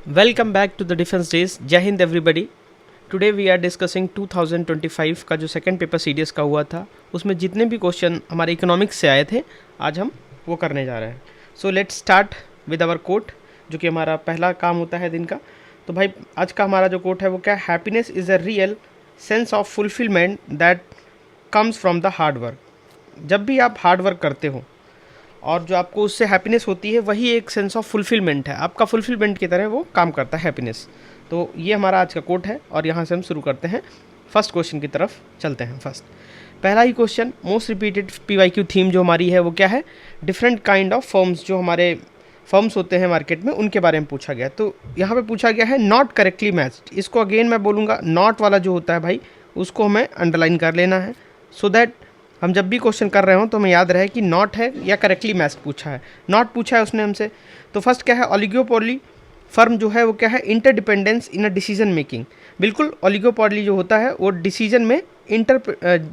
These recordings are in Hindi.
Welcome back to the Defence Days. Jai Hind everybody. Today we are discussing 2025 का जो सेकंड पेपर सीडीएस का हुआ था, उसमें जितने भी क्वेश्चन हमारे इकोनॉमिक्स से आए थे आज हम वो करने जा रहे हैं। So let's start with our quote, जो कि हमारा पहला काम होता है दिन का। तो भाई आज का हमारा जो कोट है वो क्या है? Happiness is a real sense of fulfilment that comes from the hard work. जब भी आप हार्ड वर्क करते हो और जो आपको उससे हैप्पीनेस होती है, वही एक सेंस ऑफ फुलफिलमेंट है, आपका फुलफिलमेंट की तरह वो काम करता है हैप्पीनेस। तो ये हमारा आज का कोट है और यहाँ से हम शुरू करते हैं, फर्स्ट क्वेश्चन की तरफ चलते हैं। फर्स्ट पहला ही question, most repeated PYQ theme जो हमारी है वो क्या है? डिफरेंट काइंड ऑफ फर्म्स, जो हमारे फर्म्स होते हैं मार्केट में, उनके बारे में पूछा गया। तो यहाँ पे पूछा गया है नॉट करेक्टली मैच्ड। इसको अगेन मैं बोलूँगा, नॉट वाला जो होता है भाई उसको हमें अंडरलाइन कर लेना है, सो दैट हम जब भी क्वेश्चन कर रहे हो तो हमें याद रहे कि नॉट है या करेक्टली मैच पूछा है। नॉट पूछा है उसने हमसे, तो फर्स्ट क्या है? ओलिगोपोली फर्म जो है वो क्या है? Interdependence in a decision making. बिल्कुल, ओलिगोपोली जो होता है वो डिसीजन में इंटर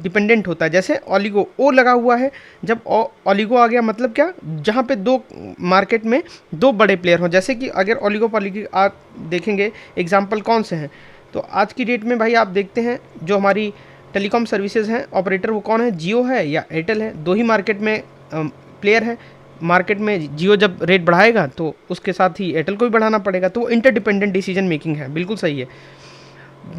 डिपेंडेंट होता है। जैसे ओलिगो, ओ लगा हुआ है, जब ओलिगो आ गया मतलब क्या? जहाँ पे दो मार्केट में दो बड़े प्लेयर हों। जैसे कि अगर ओलिगोपोली की आप देखेंगे एग्जाम्पल कौन से हैं, तो आज की डेट में भाई आप देखते हैं जो हमारी टेलीकॉम सर्विसेज हैं, ऑपरेटर वो कौन है? जियो है या एयरटेल है। दो ही मार्केट में प्लेयर है। मार्केट में जियो जब रेट बढ़ाएगा तो उसके साथ ही एयरटेल को भी बढ़ाना पड़ेगा, तो वो इंटरडिपेंडेंट डिसीजन मेकिंग है। बिल्कुल सही है।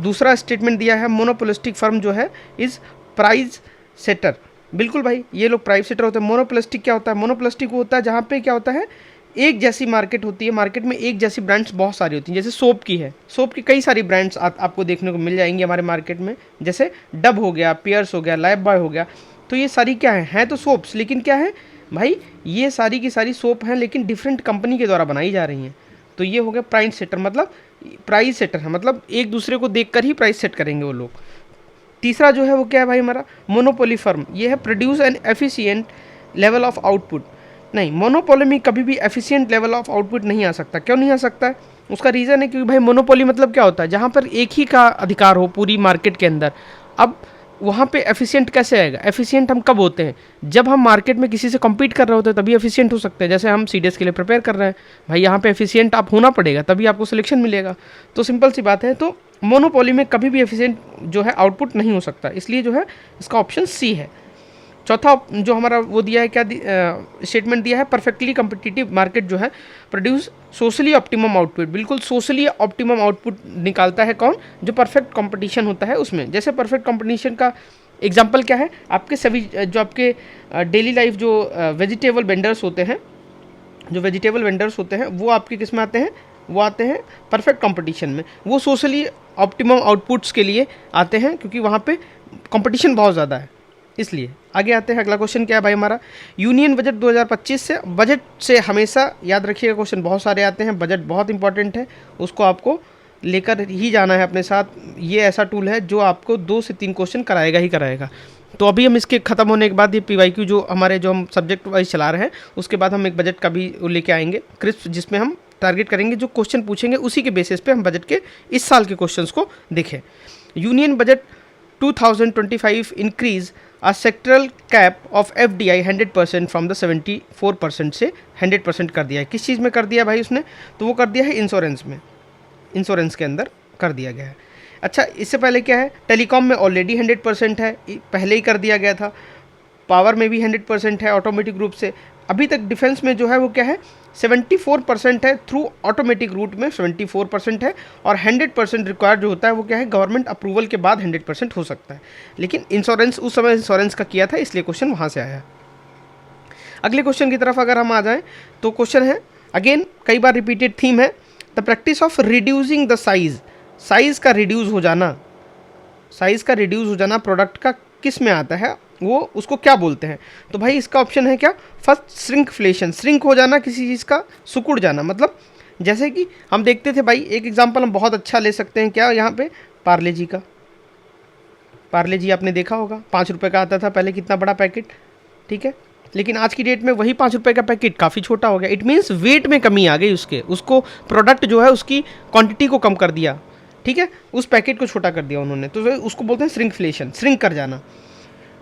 दूसरा स्टेटमेंट दिया है, मोनोपोलिस्टिक फर्म जो है इज़ प्राइस सेटर। बिल्कुल भाई, ये लोग प्राइस सेटर होते हैं। मोनोपोलिस्टिक क्या होता है? मोनोपोलिस्टिक वो होता है जहाँ पे क्या होता है, एक जैसी मार्केट होती है, मार्केट में एक जैसी ब्रांड्स बहुत सारी होती हैं। जैसे सोप की है, सोप की कई सारी ब्रांड्स आपको देखने को मिल जाएंगी हमारे मार्केट में। जैसे डब हो गया, पियर्स हो गया, लाइफ बॉय हो गया। तो ये सारी क्या है तो सोप्स, लेकिन क्या है भाई, ये सारी की सारी सोप हैं लेकिन डिफरेंट कंपनी के द्वारा बनाई जा रही हैं। तो ये हो गया प्राइस सेटर, मतलब प्राइस सेटर है, मतलब एक दूसरे को देखकर ही प्राइस सेट करेंगे वो लोग। तीसरा जो है वो क्या है भाई हमारा? Monopoly firm. ये है produce an efficient level of output. नहीं, मोनोपोली में कभी भी एफिशिएंट लेवल ऑफ आउटपुट नहीं आ सकता। क्यों नहीं आ सकता है? उसका रीज़न है क्योंकि भाई मोनोपोली मतलब क्या होता है? जहाँ पर एक ही का अधिकार हो पूरी मार्केट के अंदर। अब वहाँ पे एफिशिएंट कैसे आएगा? एफिशिएंट हम कब होते हैं? जब हम मार्केट में किसी से कम्पीट कर रहे होते हैं, तभी एफिशिएंट हो सकते हैं। जैसे हम सीडीएस के लिए प्रिपेयर कर रहे हैं भाई, यहाँ पे एफिशिएंट आप होना पड़ेगा, तभी आपको सिलेक्शन मिलेगा। तो सिंपल सी बात है। तो मोनोपोली में कभी भी एफिशिएंट जो है आउटपुट नहीं हो सकता, इसलिए जो है इसका ऑप्शन सी है। चौथा जो हमारा वो दिया है, क्या स्टेटमेंट दिया है? परफेक्टली कम्पिटिटिव मार्केट जो है प्रोड्यूस सोशली ऑप्टिमम आउटपुट। बिल्कुल, सोशली ऑप्टिमम आउटपुट निकालता है कौन? जो परफेक्ट कंपटीशन होता है उसमें। जैसे परफेक्ट कंपटीशन का एग्जांपल क्या है? आपके सभी जो आपके डेली लाइफ जो वेजिटेबल वेंडर्स होते हैं, जो वेजिटेबल वेंडर्स होते हैं वो आपके किस में आते हैं? वो आते हैं परफेक्ट कंपटीशन में। वो सोशली ऑप्टिमम आउटपुट्स के लिए आते हैं क्योंकि वहाँ पे कंपटीशन बहुत ज़्यादा है, इसलिए। आगे आते हैं, अगला क्वेश्चन क्या है भाई हमारा? यूनियन बजट 2025 से। बजट से हमेशा याद रखिएगा क्वेश्चन बहुत सारे आते हैं। बजट बहुत इंपॉर्टेंट है, उसको आपको लेकर ही जाना है अपने साथ। ये ऐसा टूल है जो आपको 2 से 3 क्वेश्चन कराएगा ही कराएगा। तो अभी हम इसके ख़त्म होने के बाद ये पीवाईक्यू जो हमारे जो हम सब्जेक्ट वाइज चला रहे हैं, उसके बाद हम एक बजट का भी लेके आएंगे क्रिस्प, जिसमें हम टारगेट करेंगे जो क्वेश्चन पूछेंगे उसी के बेसिस पे हम बजट के इस साल के क्वेश्चंस को देखें। Union budget 2025 increase a sectoral cap of FDI 100% from the 74% से 100% कर दिया है। किस चीज़ में कर दिया भाई उसने? तो वो कर दिया है इंश्योरेंस में, इंश्योरेंस के अंदर कर दिया गया है। अच्छा, इससे पहले क्या है? टेलीकॉम में ऑलरेडी 100% है, पहले ही कर दिया गया था। पावर में भी 100% है ऑटोमेटिक रूप से। अभी तक डिफेंस में जो है वो क्या है? 74% है, थ्रू ऑटोमेटिक रूट में 74% है, और 100% रिक्वायर्ड जो होता है वो क्या है? गवर्नमेंट अप्रूवल के बाद 100% हो सकता है। लेकिन इंश्योरेंस उस समय इंश्योरेंस का किया था, इसलिए क्वेश्चन वहाँ से आया। अगले क्वेश्चन की तरफ अगर हम आ जाएं तो क्वेश्चन है, अगेन कई बार रिपीटेड थीम है, the practice of reducing the size. Size का रिड्यूस हो जाना, साइज़ का रिड्यूस हो जाना प्रोडक्ट का किस में आता है? वो उसको क्या बोलते हैं? तो भाई इसका ऑप्शन है क्या? First, shrinkflation. श्रिंक हो जाना, किसी चीज़ का सिकुड़ जाना। मतलब जैसे कि हम देखते थे भाई, एक एग्जांपल हम बहुत अच्छा ले सकते हैं क्या यहाँ पे? पार्ले जी का। पार्ले जी आपने देखा होगा, 5 रुपये का आता था पहले, कितना बड़ा पैकेट, ठीक है। लेकिन आज की डेट में वही 5 रुपये का पैकेट काफ़ी छोटा हो गया। इट मीन्स वेट में कमी आ गई उसके, उसको प्रोडक्ट जो है उसकी क्वांटिटी को कम कर दिया, ठीक है, उस पैकेट को छोटा कर दिया उन्होंने। तो उसको बोलते हैं श्रिंकफ्लेशन, श्रिंक कर जाना।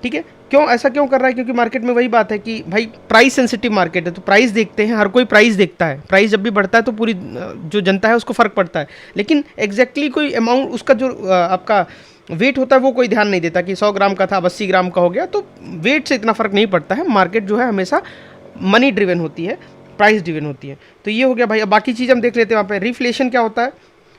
ठीक है। क्यों ऐसा क्यों कर रहा है? क्योंकि मार्केट में वही बात है कि भाई प्राइस सेंसिटिव मार्केट है, तो प्राइस देखते हैं, हर कोई प्राइस देखता है। प्राइस जब भी बढ़ता है तो पूरी जो जनता है उसको फ़र्क पड़ता है, लेकिन एग्जैक्टली कोई अमाउंट उसका जो आपका वेट होता है वो कोई ध्यान नहीं देता कि 100 ग्राम का था अब 80 ग्राम का हो गया, तो वेट से इतना फ़र्क नहीं पड़ता है। मार्केट जो है हमेशा मनी ड्रिवन होती है, प्राइस ड्रिवन होती है। तो ये हो गया भाई। अब बाकी चीज़ हम देख लेते हैं वहाँ पे। रिफ्लेशन क्या होता है?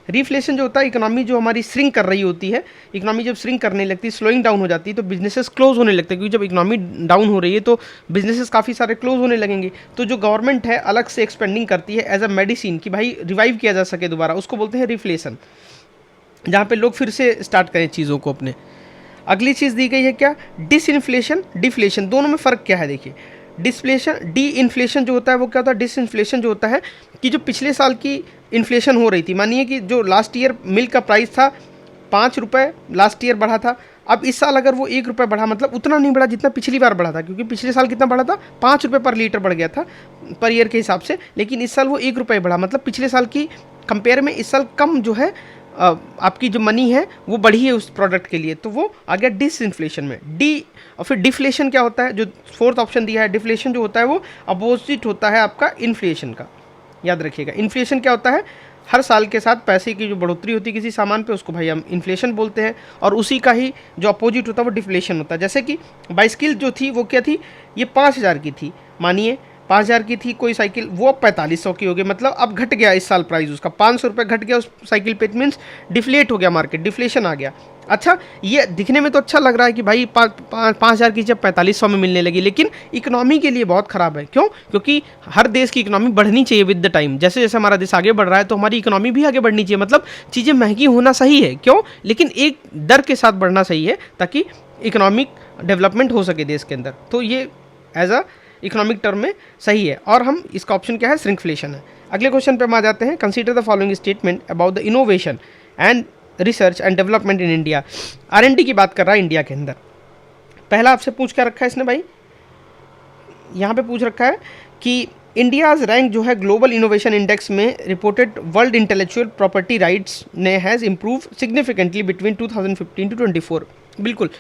रिफ्लेशन जो होता है, इकोनॉमी जो हमारी श्रिंक कर रही होती है, इकोनॉमी जब श्रिंक करने लगती है, स्लोइंग डाउन हो जाती है, तो बिजनेसेस क्लोज होने लगते हैं, क्योंकि जब इकोनॉमी डाउन हो रही है तो बिजनेसेस काफ़ी सारे क्लोज होने लगेंगे। तो जो गवर्नमेंट है अलग से एक्सपेंडिंग करती है एज अ मेडिसिन कि भाई रिवाइव किया जा सके दोबारा, उसको बोलते हैं रिफ्लेशन, जहाँ पे लोग फिर से स्टार्ट करें चीज़ों को अपने। अगली चीज़ दी गई है क्या? Disinflation, deflation. दोनों में फ़र्क क्या है देखिए। डिस्प्लेशन डी इन्फ्लेशन जो होता है वो क्या होता है? डिसइन्फ्लेशन जो होता है कि जो पिछले साल की इन्फ्लेशन हो रही थी, मानिए कि जो लास्ट ईयर मिल्क का प्राइस था 5 रुपये, लास्ट ईयर बढ़ा था, अब इस साल अगर वो 1 रुपये बढ़ा, मतलब उतना नहीं बढ़ा जितना पिछली बार बढ़ा था, क्योंकि पिछले साल कितना बढ़ा था? 5 रुपये पर लीटर बढ़ गया था पर ईयर के हिसाब से, लेकिन इस साल वो 1 रुपये बढ़ा, मतलब पिछले साल की कंपेयर में इस साल कम जो है आपकी जो मनी है वो बढ़ी है उस प्रोडक्ट के लिए, तो वो आ गया डिसइन्फ्लेशन में। डी और फिर डिफ्लेशन क्या होता है? जो फोर्थ ऑप्शन दिया है, डिफ्लेशन जो होता है वो अपोजिट होता है आपका इन्फ्लेशन का, याद रखिएगा। इन्फ्लेशन क्या होता है? हर साल के साथ पैसे की जो बढ़ोतरी होती है किसी सामान पे, उसको भाई हम इन्फ्लेशन बोलते हैं, और उसी का ही जो अपोजिट होता है वो डिफ्लेशन होता है। जैसे कि बाइसिकल जो थी वो क्या थी? ये 5,000 की थी, मानिए 5,000 की थी कोई साइकिल, वो अब 4500 की हो गई, मतलब अब घट गया इस साल प्राइस उसका, 500 रुपये घट गया उस साइकिल पे, इट मीन्स डिफ्लेट हो गया मार्केट, डिफ्लेशन आ गया। अच्छा, ये दिखने में तो अच्छा लग रहा है कि भाई 5,000 की जब 4500 में मिलने लगी, लेकिन इकोनॉमी के लिए बहुत ख़राब है। क्यों? क्योंकि हर देश की इकोनॉमी बढ़नी चाहिए विद द टाइम। जैसे जैसे हमारा देश आगे बढ़ रहा है तो हमारी इकोनॉमी भी आगे बढ़नी चाहिए, मतलब चीज़ें महंगी होना सही है, क्यों, लेकिन एक दर के साथ बढ़ना सही है ताकि इकोनॉमिक डेवलपमेंट हो सके देश के अंदर। तो ये एज अ इकोनॉमिक टर्म में सही है, और हम इसका ऑप्शन क्या है? श्रिंकफ्लेशन है। अगले क्वेश्चन पे हम आ जाते हैं। Consider the following statement about the innovation and research and development in India. R&D की बात कर रहा है इंडिया के अंदर। पहला आपसे पूछ क्या रखा है इसने भाई? यहाँ पे पूछ रखा है कि इंडियाज रैंक जो है ग्लोबल इनोवेशन इंडेक्स में reported world intellectual property rights ने has improve significantly between 2015 to 24। बिल्कुल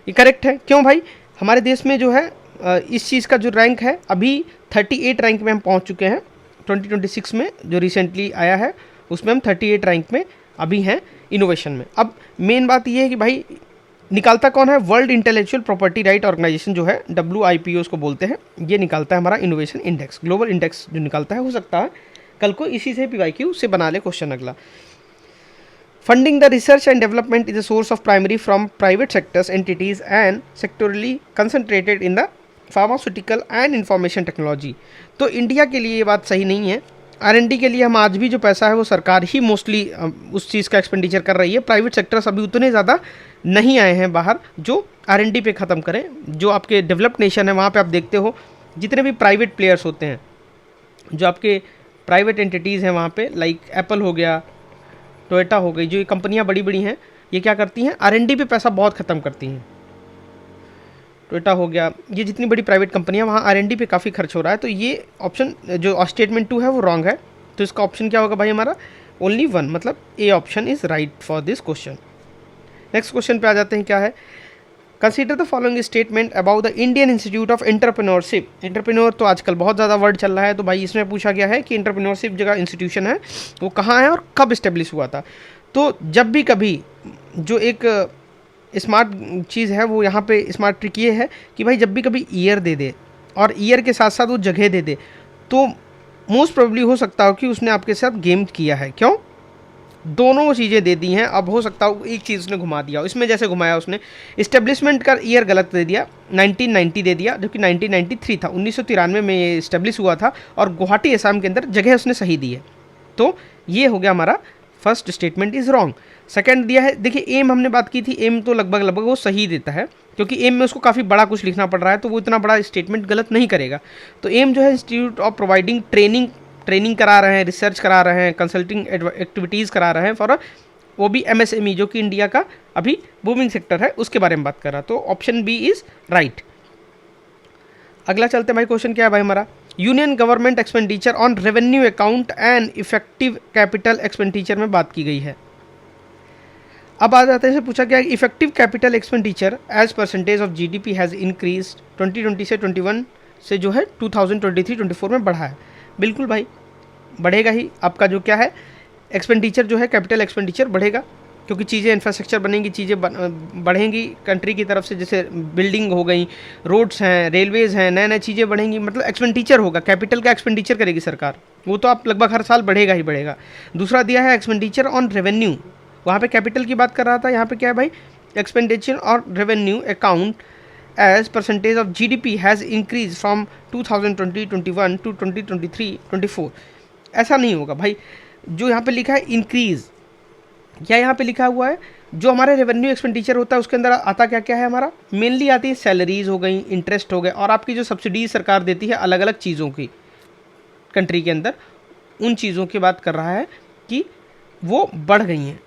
ये करेक्ट है। क्यों भाई? हमारे देश में जो है इस चीज़ का जो रैंक है अभी 38 रैंक में हम पहुंच चुके हैं। 2026 में जो रिसेंटली आया है उसमें हम 38 रैंक में अभी हैं इनोवेशन में। अब मेन बात ये है कि भाई निकालता कौन है? World intellectual property right organization जो है, WIPO उसको बोलते हैं, ये निकालता है हमारा इनोवेशन इंडेक्स, ग्लोबल इंडेक्स जो निकालता है। हो सकता है कल को इसी से PYQ से बना ले क्वेश्चन अगला। Funding the research and development is a source of primary from private sectors entities and sectorally concentrated in the pharmaceutical and information technology. तो इंडिया के लिए ये बात सही नहीं है। R&D के लिए हम आज भी जो पैसा है वो सरकार ही मोस्टली उस चीज़ का एक्सपेंडिचर कर रही है। प्राइवेट सेक्टर्स अभी उतने ज़्यादा नहीं आए हैं बाहर जो R&D पे ख़त्म करें। जो आपके डेवलप्ड नेशन है वहाँ पे आप देखते हो जितने भी प्राइवेट प्लेयर्स होते हैं, जो आपके प्राइवेट एंटिटीज़ हैं वहाँ पे, लाइक एप्पल हो गया, टोयोटा हो गई, जो ये कंपनियाँ बड़ी बड़ी हैं, ये क्या करती हैं? R&D पे पैसा बहुत ख़त्म करती हैं। टोयोटा हो गया, ये जितनी बड़ी प्राइवेट कंपनियां, वहाँ R&D पे काफ़ी खर्च हो रहा है। तो ये ऑप्शन जो स्टेटमेंट 2 है वो रॉन्ग है। तो इसका ऑप्शन क्या होगा भाई हमारा? ओनली 1, मतलब A option is right for this question. Next question पे आ जाते हैं। क्या है? Consider the following statement about the Indian institute of entrepreneurship. Entrepreneur तो आजकल बहुत ज़्यादा वर्ड चल रहा है, तो भाई इसमें पूछा गया है कि एंटरप्रेन्योरशिप जगह इंस्टीट्यूशन है वो कहाँ है और कब इस्टेब्लिश हुआ था। तो जब भी कभी जो एक स्मार्ट चीज़ है वो यहाँ पे स्मार्ट ट्रिक ये है कि भाई जब भी कभी ईयर दे दे और ईयर के साथ साथ वो जगह दे दे, तो मोस्ट प्रोबेबली हो सकता हो कि उसने आपके साथ गेम किया है। क्यों? दोनों चीज़ें दे दी हैं। अब हो सकता हो एक चीज़ उसने घुमा दिया, इसमें जैसे घुमाया उसने इस्टेब्लिशमेंट का ईयर गलत दे दिया, 1990 दे दिया, जो कि 1993 था। 1993 में ये इस्टेब्लिश हुआ था और गुवाहाटी असम के अंदर जगह उसने सही दी है। तो ये हो गया हमारा first statement is wrong. Second दिया है, देखिए एम हमने बात की थी, एम तो लगभग वो सही देता है, क्योंकि एम में उसको काफ़ी बड़ा कुछ लिखना पड़ रहा है, तो वो इतना बड़ा स्टेटमेंट गलत नहीं करेगा। तो एम जो है इंस्टीट्यूट ऑफ प्रोवाइडिंग ट्रेनिंग करा रहे हैं, रिसर्च करा रहे हैं, कंसल्टिंग एक्टिविटीज़ करा रहे हैं फॉर वो भी MSME, जो कि इंडिया का अभी बूमिंग सेक्टर है, उसके बारे में बात कर रहा। तो ऑप्शन बी इज़ राइट। अगला चलते हैं भाई। क्वेश्चन क्या है भाई हमारा? Union government expenditure on revenue account and effective capital expenditure में बात की गई है। अब आ जाते हैं, पूछा गया effective capital expenditure as percentage of GDP has increase 2020 से 21 से जो है 2023-24 में बढ़ा है। बिल्कुल भाई बढ़ेगा ही, आपका जो क्या है एक्सपेंडिचर जो है कैपिटल एक्सपेंडिचर बढ़ेगा, क्योंकि चीज़ें इंफ्रास्ट्रक्चर बनेंगी, चीज़ें बढ़ेंगी कंट्री की तरफ से, जैसे बिल्डिंग हो गई, रोड्स हैं, रेलवेज़ हैं, नए नए चीज़ें बढ़ेंगी, मतलब एक्सपेंडिचर होगा, कैपिटल का एक्सपेंडिचर करेगी सरकार, वो तो आप लगभग हर साल बढ़ेगा ही बढ़ेगा। दूसरा दिया है एक्सपेंडिचर ऑन रेवेन्यू, वहाँ पे कैपिटल की बात कर रहा था, यहाँ पे क्या है भाई एक्सपेंडिचर और revenue account as percentage of GDP has increase from 2020-21 to 2023-24। ऐसा नहीं होगा भाई, जो यहाँ पे लिखा है इंक्रीज, क्या यहाँ पे लिखा हुआ है, जो हमारे रेवेन्यू एक्सपेंडिचर होता है उसके अंदर आता क्या क्या है हमारा, मेनली आती है सैलरीज हो गई, इंटरेस्ट हो गए, और आपकी जो सब्सिडीज सरकार देती है अलग अलग चीज़ों की कंट्री के अंदर, उन चीज़ों की बात कर रहा है कि वो बढ़ गई हैं,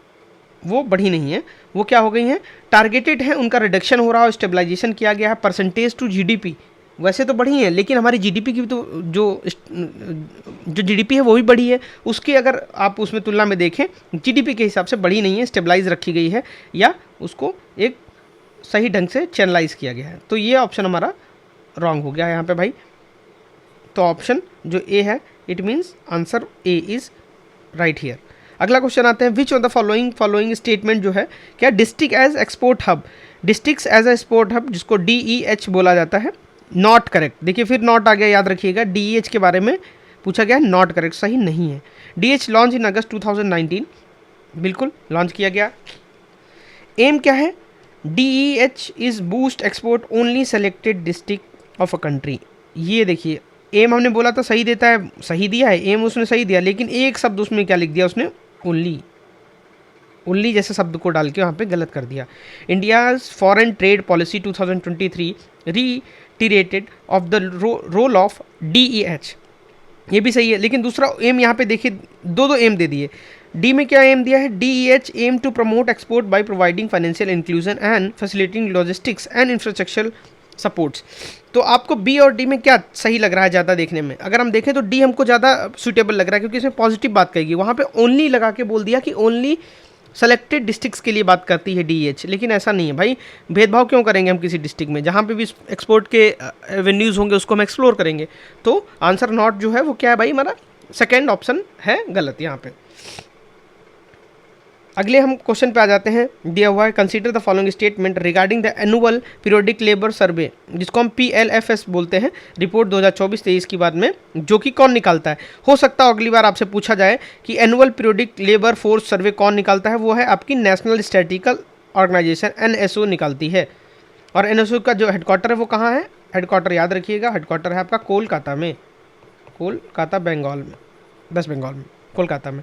वो बढ़ी नहीं है, वो क्या हो गई हैं, टारगेटेड है, उनका रिडक्शन हो रहा है, स्टेबलाइजेशन किया गया है। परसेंटेज टू जीडीपी वैसे तो बढ़ी है, लेकिन हमारी जीडीपी की भी तो जो जीडीपी है वो भी बढ़ी है, उसकी अगर आप उसमें तुलना में देखें जीडीपी के हिसाब से बढ़ी नहीं है, स्टेबलाइज रखी गई है, या उसको एक सही ढंग से चैनलाइज किया गया है। तो ये ऑप्शन हमारा रॉन्ग हो गया है यहाँ पे भाई। तो ऑप्शन जो ए है, it means answer A is right here. अगला क्वेश्चन आते हैं, which of the following statement जो है क्या, district as export hub, districts as a export hub जिसको DEH बोला जाता है, नॉट करेक्ट। देखिए फिर नॉट आ गया, याद रखिएगा, DEH के बारे में पूछा गया, नॉट करेक्ट, सही नहीं है। DH लॉन्च इन अगस्त 2019, बिल्कुल लॉन्च किया गया। एम क्या है, DEH is boost export only selected district of a country. ये देखिए एम हमने बोला था सही देता है, सही दिया है, एम उसने सही दिया, लेकिन एक शब्द उसमें क्या लिख दिया उसने, ओनली, ओनली जैसे शब्द को डाल के वहाँ पे गलत कर दिया। India's foreign trade policy 2023 reiterated of the role of DEH, ये भी सही है, लेकिन दूसरा एम यहाँ पे देखिए दो एम दे दिए। डी में क्या एम दिया है, DEH aim to promote export by providing financial inclusion and facilitating logistics and infrastructure supports. तो आपको बी और डी में क्या सही लग रहा है ज़्यादा देखने में, अगर हम देखें तो डी हमको ज़्यादा सूटेबल लग रहा है, क्योंकि इसमें पॉजिटिव बात कहेगी, वहाँ पे ओनली लगा के बोल दिया कि ओनली सेलेक्टेड डिस्ट्रिक्ट्स के लिए बात करती है DEH, लेकिन ऐसा नहीं है भाई, भेदभाव क्यों करेंगे हम किसी डिस्ट्रिक्ट में, जहाँ पे भी एक्सपोर्ट के एवेन्यूज़ होंगे उसको हम एक्सप्लोर करेंगे। तो आंसर नॉट जो है वो क्या है भाई, हमारा सेकेंड ऑप्शन है गलत यहाँ पे। अगले हम क्वेश्चन पे आ जाते हैं, दिया हुआ है, consider the following statement regarding the annual periodic labour survey, जिसको हम PLFS बोलते हैं, रिपोर्ट 2024-23 की बाद में, जो कि कौन निकालता है। हो सकता है अगली बार आपसे पूछा जाए कि annual periodic labour force survey कौन निकालता है, वो है आपकी नेशनल स्टैटिस्टिकल ऑर्गेनाइजेशन NSO निकालती है। और NSO का जो हेडक्वार्टर है वो कहाँ है, हेडक्वार्टर याद रखिएगा, हेडक्वार्टर है आपका कोलकाता में, कोलकाता बंगाल में, वेस्ट बंगाल में, कोलकाता में।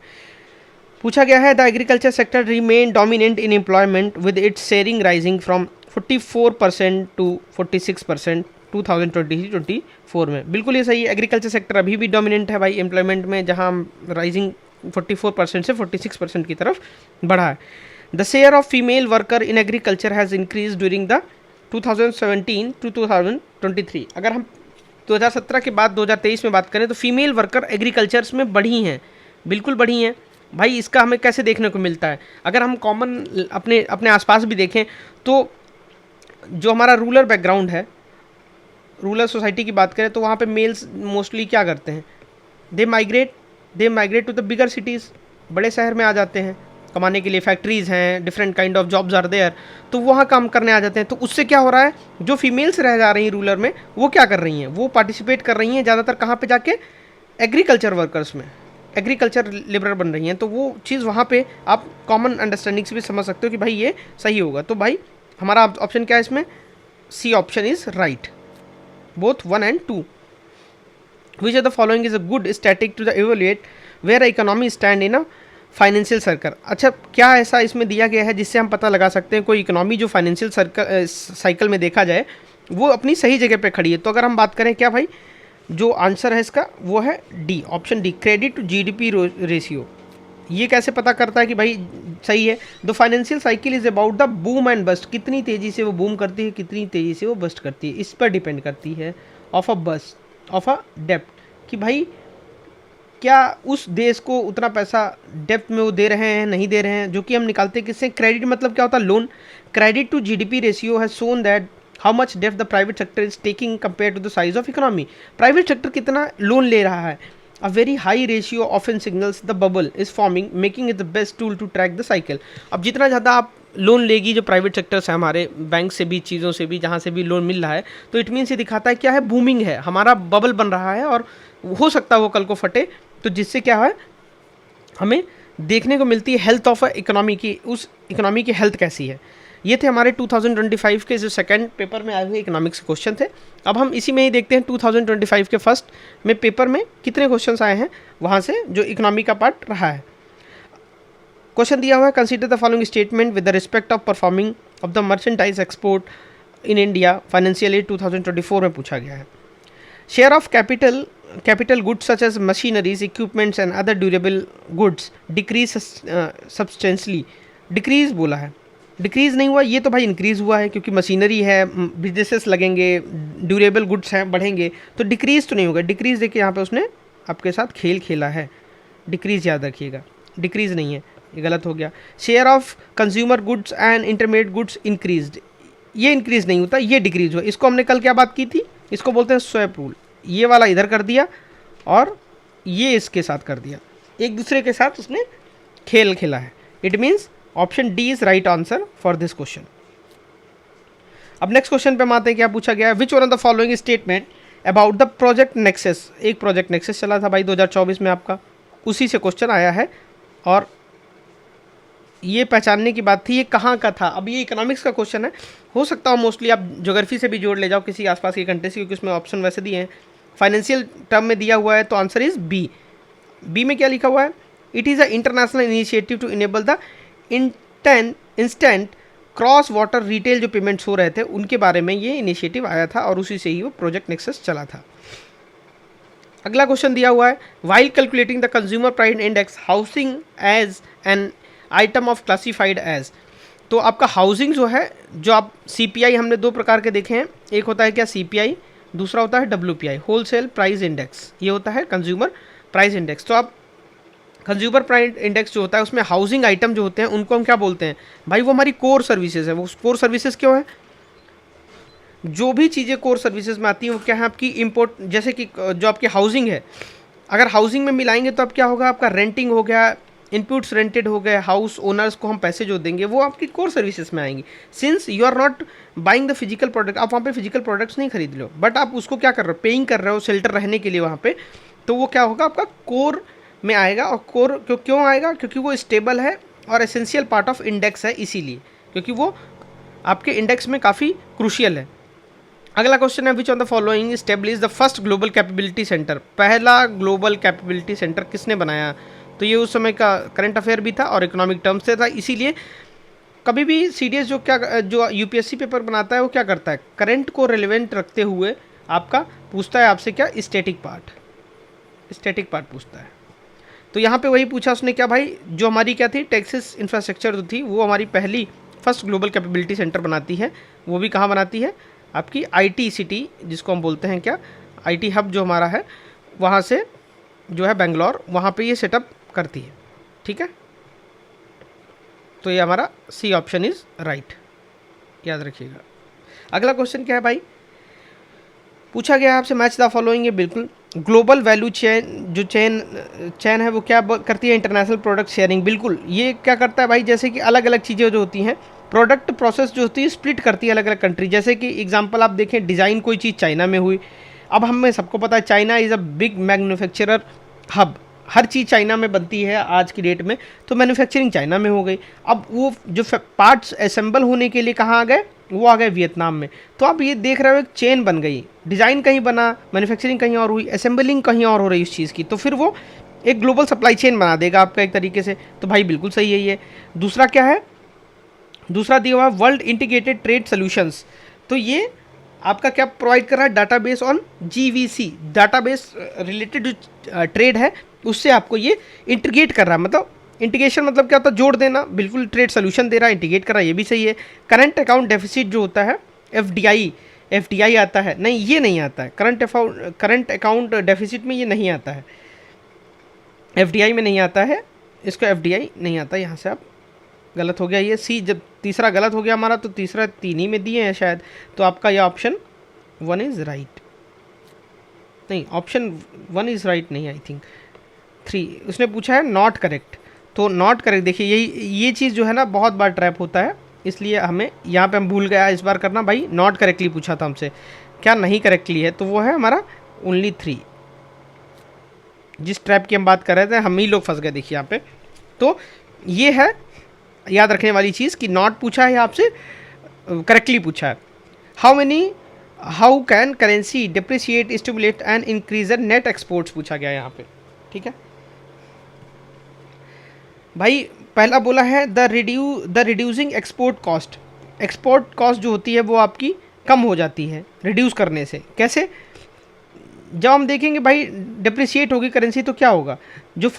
पूछा गया है, the agriculture sector remain dominant in employment with its sharing rising from 44% to 46% 2023-24 में। बिल्कुल ये सही है, एग्रीकल्चर सेक्टर अभी भी डोमिनेंट है भाई एम्प्लॉयमेंट में, जहां राइजिंग 44% से 46% की तरफ बढ़ा है। The share of female worker in agriculture has increase during the 2017 to 2023। अगर हम 2017 के बाद 2023 में बात करें तो फीमेल वर्कर एग्रीकल्चर्स में बढ़ी हैं, बिल्कुल बढ़ी हैं भाई। इसका हमें कैसे देखने को मिलता है, अगर हम कॉमन अपने आसपास भी देखें तो जो हमारा रूरल बैकग्राउंड है, रूरल सोसाइटी की बात करें तो वहाँ पे मेल्स मोस्टली क्या करते हैं, they migrate to the bigger cities, बड़े शहर में आ जाते हैं कमाने के लिए, फैक्ट्रीज़ हैं, different kind of jobs are there, तो वहाँ काम करने आ जाते हैं। तो उससे क्या हो रहा है, जो फीमेल्स रह जा रही हैं रूरल में, वो क्या कर रही हैं, वो पार्टिसिपेट कर रही हैं ज़्यादातर कहाँ पे जाके, एग्रीकल्चर वर्कर्स में, एग्रीकल्चर लेबर बन रही हैं। तो वो चीज़ वहाँ पे आप कॉमन अंडरस्टैंडिंग से भी समझ सकते हो कि भाई ये सही होगा। तो भाई हमारा ऑप्शन क्या है इसमें, C option is right, both 1 and 2। Which of the following is a good static to the evaluate where economy stand in a financial circle. अच्छा, क्या ऐसा इसमें दिया गया है जिससे हम पता लगा सकते हैं कोई इकोनॉमी जो फाइनेंशियल साइकिल में देखा जाए वो अपनी सही जगह पे खड़ी है। तो अगर हम बात करें क्या भाई, जो आंसर है इसका वो है D, option D, credit to GDP ratio. ये कैसे पता करता है कि भाई सही है, the financial cycle is about the boom and bust, कितनी तेज़ी से वो बूम करती है, कितनी तेज़ी से वो बस्ट करती है, इस पर डिपेंड करती है, of a bust of a डेप्ट, कि भाई क्या उस देश को उतना पैसा डेप्थ में वो दे रहे हैं नहीं दे रहे हैं, जो कि हम निकालते हैं किससे, क्रेडिट मतलब क्या होता है, loan. Credit to GDP ratio has shown that how much depth the private sector is taking compare to the size of economy. Private sector कितना लोन ले रहा है। A very high ratio often signals the bubble is forming, making it the best tool to track the cycle। अब जितना ज़्यादा आप लोन लेगी जो प्राइवेट सेक्टर्स है हमारे, बैंक से भी, चीज़ों से भी, जहाँ से भी लोन मिल रहा है, तो इट मीन्स ये दिखाता है क्या है, बूमिंग है, हमारा बबल बन रहा है और हो सकता है वो कल को फटे, तो जिससे क्या है हमें देखने को मिलती है हेल्थ ऑफ इकोनॉमी की, उस इकोनॉमी की हेल्थ कैसी है। ये थे हमारे 2025 के जो सेकंड पेपर में आए हुए इकोनॉमिक्स के क्वेश्चन थे। अब हम इसी में ही देखते हैं 2025 के फर्स्ट में पेपर में कितने क्वेश्चंस आए हैं वहाँ से, जो इकोनॉमी का पार्ट रहा है। क्वेश्चन दिया हुआ है, consider the following statement with the respect of performing of the merchandise export in India financial year 2024 में पूछा गया है। Share of capital goods such as machineries, equipments and other durable goods decrease substantially. Decrease बोला है, डिक्रीज़ नहीं हुआ, ये तो भाई इंक्रीज़ हुआ है, क्योंकि मशीनरी है, बिजनेसेस लगेंगे, ड्यूरेबल गुड्स हैं, बढ़ेंगे, तो डिक्रीज़ तो नहीं होगा। डिक्रीज़ देखिए यहाँ पे उसने आपके साथ खेल खेला है, डिक्रीज़ याद रखिएगा, डिक्रीज़ नहीं है, ये गलत हो गया। Share of consumer goods and intermediate goods increased, ये इंक्रीज़ नहीं होता, ये डिक्रीज़ हुआ। इसको हमने कल क्या बात की थी, इसको बोलते हैं स्वैप रूल। ये वाला इधर कर दिया और ये इसके साथ कर दिया, एक दूसरे के साथ उसने खेल खेला है। It means option D is right answer for this question. अब नेक्स्ट क्वेश्चन पे हम आते हैं, क्या पूछा गया है, which one of the following statement about the project nexus. एक प्रोजेक्ट नेक्सस चला था भाई 2024 में आपका, उसी से क्वेश्चन आया है और ये पहचानने की बात थी ये कहाँ का था। अब ये इकोनॉमिक्स का क्वेश्चन है, हो सकता हो मोस्टली आप ज्योग्राफी से भी जोड़ ले जाओ किसी आसपास की कंट्री से, क्योंकि उसमें ऑप्शन वैसे दिए हैं। फाइनेंशियल टर्म में दिया हुआ है तो आंसर इज बी। बी में क्या लिखा हुआ है, it is a international initiative to enable the instant cross border retail जो पेमेंट्स हो रहे थे उनके बारे में ये इनिशिएटिव आया था और उसी से ही वो प्रोजेक्ट नेक्सस चला था। अगला क्वेश्चन दिया हुआ है, while calculating the consumer price index housing as an item of classified as. तो आपका हाउसिंग जो है, जो आप CPI हमने दो प्रकार के देखे हैं, एक होता है क्या CPI, दूसरा होता है WPI, होलसेल प्राइस इंडेक्स, ये होता है कंज्यूमर प्राइस इंडेक्स। तो आप कंज्यूमर प्राइस इंडेक्स जो होता है उसमें हाउसिंग आइटम जो होते हैं उनको हम क्या बोलते हैं भाई, वो हमारी कोर सर्विसेज है। वो कोर सर्विसेज क्यों है, जो भी चीज़ें कोर सर्विसेज में आती हैं वो क्या है आपकी इम्पोर्ट, जैसे कि जो आपकी हाउसिंग है, अगर हाउसिंग में मिलाएंगे तो अब क्या होगा, आपका रेंटिंग हो गया, इनपुट्स रेंटेड हो गए, हाउस ओनर्स को हम पैसे जो देंगे वो आपकी कोर सर्विसेज में आएंगी। Since you are not buying the physical product, आप वहाँ पे फिजिकल प्रोडक्ट्स नहीं खरीद लो, बट आप उसको क्या कर रहे हो, पेइंग कर रहे हो शेल्टर रहने के लिए वहाँ पे, तो वो क्या होगा आपका कोर में आएगा। और कोर क्यों आएगा, क्योंकि वो स्टेबल है और एसेंशियल पार्ट ऑफ इंडेक्स है, इसीलिए क्योंकि वो आपके इंडेक्स में काफ़ी क्रूशियल है। अगला क्वेश्चन है, which on the following establish the first global capability centre. पहला ग्लोबल कैपेबिलिटी सेंटर किसने बनाया, तो ये उस समय का करंट अफेयर भी था और इकोनॉमिक टर्म्स से था, इसीलिए कभी भी CDS जो UPSC पेपर बनाता है वो क्या करता है, करंट को रिलेवेंट रखते हुए आपका पूछता है आपसे क्या, स्टैटिक पार्ट पूछता है। तो यहाँ पे वही पूछा उसने क्या भाई, जो हमारी क्या थी टेक्सास इंफ्रास्ट्रक्चर जो थी वो हमारी पहली फर्स्ट ग्लोबल कैपेबिलिटी सेंटर बनाती है, वो भी कहाँ बनाती है, आपकी IT सिटी जिसको हम बोलते हैं क्या, IT हब जो हमारा है वहाँ से जो है बेंगलोर, वहाँ पे ये सेटअप करती है। ठीक है, तो ये हमारा C ऑप्शन इज राइट, याद रखिएगा। अगला क्वेश्चन क्या है भाई, पूछा गया आपसे मैच द फॉलोइंग है, बिल्कुल ग्लोबल वैल्यू चेन जो चेन है वो क्या करती है, इंटरनेशनल प्रोडक्ट शेयरिंग। बिल्कुल ये क्या करता है भाई, जैसे कि अलग अलग चीज़ें जो होती हैं, प्रोडक्ट प्रोसेस जो होती है स्प्लिट करती है अलग अलग कंट्री। जैसे कि एग्जांपल आप देखें, डिज़ाइन कोई चीज़ चाइना में हुई, अब हमें सबको पता है China is a big manufacturer hub, her cheese China में बनती है आज की डेट में, तो मैन्युफैक्चरिंग चाइना में हो गई। अब वो जो पार्ट्स असेंबल होने के लिए कहाँ आ गए, वो आ गए वियतनाम में। तो आप ये देख रहे हो एक चेन बन गई, डिज़ाइन कहीं बना, मैन्युफैक्चरिंग कहीं और हुई, असेंबलिंग कहीं और हो रही उस चीज़ की, तो फिर वो एक ग्लोबल सप्लाई चेन बना देगा आपका एक तरीके से। तो भाई बिल्कुल सही है ये। दूसरा क्या है, दूसरा दिया हुआ है वर्ल्ड इंटीग्रेटेड ट्रेड सोल्यूशंस। तो ये आपका क्या प्रोवाइड कर रहा है, database on GVC, database related जो ट्रेड है उससे आपको ये इंटीग्रेट कर रहा है। मतलब इंटीग्रेशन मतलब क्या होता है, जोड़ देना, बिल्कुल ट्रेड सोल्यूशन दे रहा है, इंटीग्रेट कर रहा है, ये भी सही है। करंट अकाउंट डेफिसिट जो होता है FDI आता है, नहीं ये नहीं आता है, करंट अकाउंट डेफिसिट में ये नहीं आता है। FDI में नहीं आता है, इसका FDI नहीं आता, यहाँ से आप गलत हो गया ये सी। जब तीसरा गलत हो गया हमारा तो तीसरा 3 ही में दिए हैं शायद, तो आपका ये ऑप्शन 1 इज़ राइट। नहीं, ऑप्शन 1 इज़ राइट नहीं, आई थिंक 3। उसने पूछा है नॉट करेक्ट, तो नॉट करेक्ट देखिए यही ये चीज़ जो है ना बहुत बार ट्रैप होता है, इसलिए हमें यहाँ पे हम भूल गया इस बार करना। भाई नॉट करेक्टली पूछा था हमसे, क्या नहीं करेक्टली है, तो वो है हमारा ओनली 3। जिस ट्रैप की हम बात कर रहे थे हम ही लोग फंस गए देखिए यहाँ पे। तो ये है याद रखने वाली चीज़ कि नॉट पूछा है आपसे, करेक्टली पूछा है। How can currency depreciate stimulate and increase net exports पूछा गया यहाँ पे, ठीक है भाई। पहला बोला है the reducing export cost. Export cost जो होती है वो आपकी कम हो जाती है रिड्यूस करने से। कैसे? जब हम देखेंगे भाई डिप्रिशिएट होगी करेंसी तो क्या होगा, जो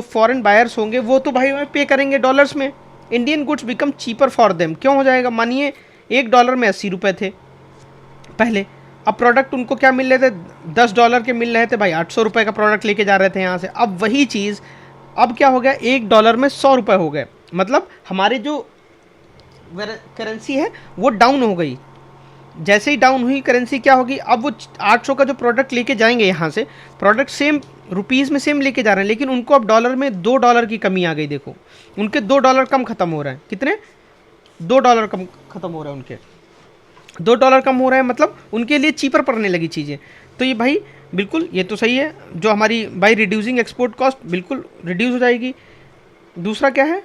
फॉरेन बायर्स होंगे वो तो भाई पे करेंगे डॉलर्स में। Indian goods become cheaper for them. क्यों हो जाएगा? मानिए $1 में 80 रुपये थे पहले, अब प्रोडक्ट उनको क्या मिल रहे थे, $10 के मिल रहे थे भाई, 800 रुपये का प्रोडक्ट लेके जा रहे थे यहाँ से। अब वही चीज़ अब क्या हो गया, $1 में 100 रुपये हो गए, मतलब हमारे जो करेंसी है वो डाउन हो गई। जैसे ही डाउन हुई करेंसी क्या होगी, अब वो 800 का जो प्रोडक्ट लेके जाएंगे यहाँ से, प्रोडक्ट सेम रुपीज़ में सेम लेके जा रहे हैं, लेकिन उनको अब डॉलर में $2 की कमी आ गई। देखो उनके $2 कम ख़त्म हो रहे हैं। कितने? $2 कम ख़त्म हो रहे हैं उनके, $2 कम हो रहे हैं, मतलब उनके लिए चीपर पड़ने लगी चीज़ें। तो ये भाई बिल्कुल ये तो सही है, जो हमारी बाई रिड्यूसिंग एक्सपोर्ट कॉस्ट बिल्कुल रिड्यूस हो जाएगी। दूसरा क्या है,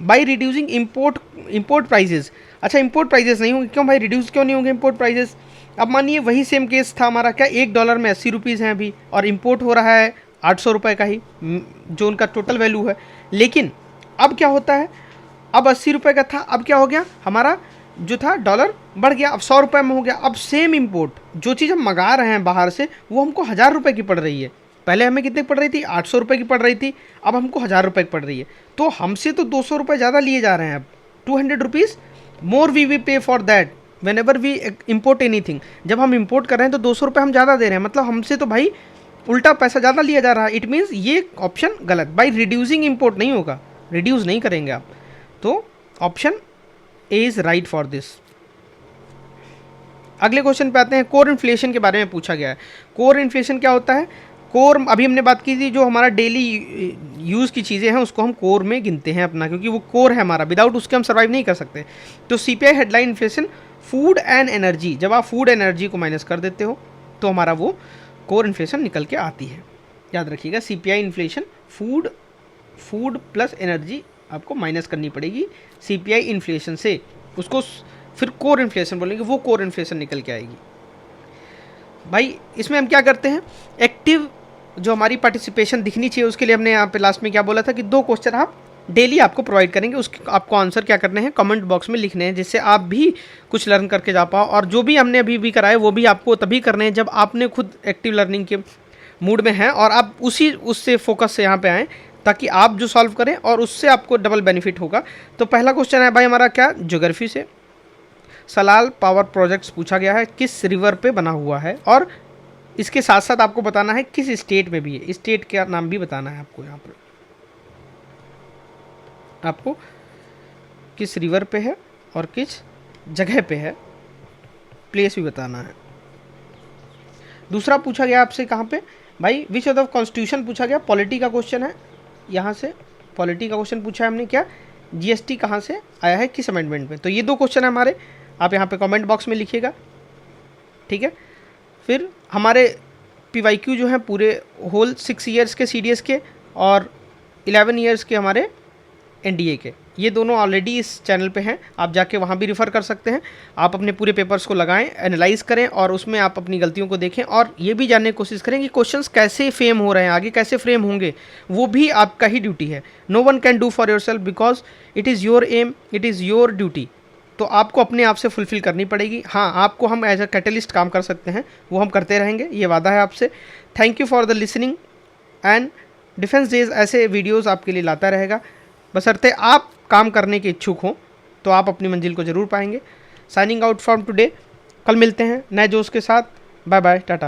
बाई रिड्यूसिंग इम्पोर्ट प्राइजेस। अच्छा इंपोर्ट प्राइजेस नहीं होंगे, क्यों भाई रिड्यूस क्यों नहीं होंगे इम्पोर्ट प्राइजेस? अब मानिए वही सेम केस था हमारा, क्या $1 में 80 रुपीज़ हैं अभी, और इम्पोर्ट हो रहा है 800 रुपये का ही, जो उनका टोटल वैल्यू है। लेकिन अब क्या होता है, अब 80 रुपये का था, अब क्या हो गया, हमारा जो था डॉलर बढ़ गया, अब 100 रुपये में हो गया। अब सेम इम्पोर्ट जो चीज़ हम मंगा रहे हैं बाहर से वो हमको 1000 रुपये की पड़ रही है। पहले हमें कितने पड़ रही थी, 800 रुपये की पड़ रही थी, अब हमको 1000 रुपये की पड़ रही है। तो हमसे तो 200 रुपये ज़्यादा लिए जा रहे हैं, अब 200 rupees more we pay for that whenever we import anything. जब हम इम्पोर्ट कर रहे हैं तो 200 रुपये हम ज़्यादा दे रहे हैं, मतलब हमसे तो भाई उल्टा पैसा ज़्यादा लिया जा रहा है। इट मीन्स ये ऑप्शन गलत, बाई रिड्यूसिंग इम्पोर्ट नहीं होगा, रिड्यूस नहीं करेंगे आप। तो option A is right for this. अगले क्वेश्चन पे आते हैं, कोर इन्फ्लेशन के बारे में पूछा गया है। कोर इन्फ्लेशन क्या होता है? कोर अभी हमने बात की थी, जो हमारा डेली यूज़ की चीज़ें हैं उसको हम कोर में गिनते हैं अपना, क्योंकि वो कोर है हमारा, विदाउट उसके हम सर्वाइव नहीं कर सकते। तो CPI headline inflation food and energy, जब आप फूड एनर्जी को माइनस कर देते हो तो हमारा वो कोर इन्फ्लेशन निकल के आती है। याद रखिएगा CPI inflation food plus energy आपको माइनस करनी पड़ेगी CPI इन्फ्लेशन से, उसको फिर कोर इन्फ्लेशन बोलेंगे, वो कोर इन्फ्लेशन निकल के आएगी। भाई इसमें हम क्या करते हैं, एक्टिव जो हमारी पार्टिसिपेशन दिखनी चाहिए उसके लिए हमने यहाँ पे लास्ट में क्या बोला था कि 2 क्वेश्चन आप डेली आपको प्रोवाइड करेंगे, उसके आपको आंसर क्या करने हैं कमेंट बॉक्स में लिखने हैं, जिससे आप भी कुछ लर्न करके जा पाओ। और जो भी हमने अभी भी कराए वो भी आपको तभी करने हैं जब आपने खुद एक्टिव लर्निंग के मूड में हैं और आप उससे फोकस से यहाँ पे आएँ, ताकि आप जो सॉल्व करें और उससे आपको डबल बेनिफिट होगा। तो पहला क्वेश्चन है भाई हमारा क्या, ज्योग्राफी से, सलाल पावर प्रोजेक्ट्स पूछा गया है, किस रिवर पे बना हुआ है, और इसके साथ साथ आपको बताना है किस स्टेट में भी है, स्टेट का नाम भी बताना है आपको। यहाँ पर आपको किस रिवर पे है और किस जगह पे है, प्लेस भी बताना है। दूसरा पूछा गया आपसे कहाँ पे भाई, विच ऑफ द कॉन्स्टिट्यूशन पूछा गया, पॉलिटी का क्वेश्चन है, यहाँ से पॉलिटी का क्वेश्चन पूछा है हमने, क्या GST कहाँ से आया है, किस अमेंडमेंट में। तो ये 2 क्वेश्चन है हमारे, आप यहाँ पे कमेंट बॉक्स में लिखिएगा, ठीक है। फिर हमारे PYQ जो हैं पूरे होल 6 ईयर्स के CDS के और 11 ईयर्स के हमारे NDA के, ये दोनों ऑलरेडी इस चैनल पे हैं, आप जाके वहाँ भी रिफ़र कर सकते हैं। आप अपने पूरे पेपर्स को लगाएं, एनालाइज करें और उसमें आप अपनी गलतियों को देखें और ये भी जानने की कोशिश करें कि क्वेश्चंस कैसे फ्रेम हो रहे हैं, आगे कैसे फ्रेम होंगे, वो भी आपका ही ड्यूटी है। No one can do for yourself because it is your aim, it is your duty. तो आपको अपने आप से फुलफ़िल करनी पड़ेगी। हाँ, आपको हम एज अ कैटलिस्ट काम कर सकते हैं, वो हम करते रहेंगे, ये वादा है आपसे। Thank you for the listening and defence days ऐसे वीडियोज़ आपके लिए लाता रहेगा, बशर्ते आप काम करने के इच्छुक हों तो आप अपनी मंजिल को ज़रूर पाएंगे। साइनिंग आउट फ्रॉम टुडे, कल मिलते हैं नए जोश के साथ। Bye bye, Tata.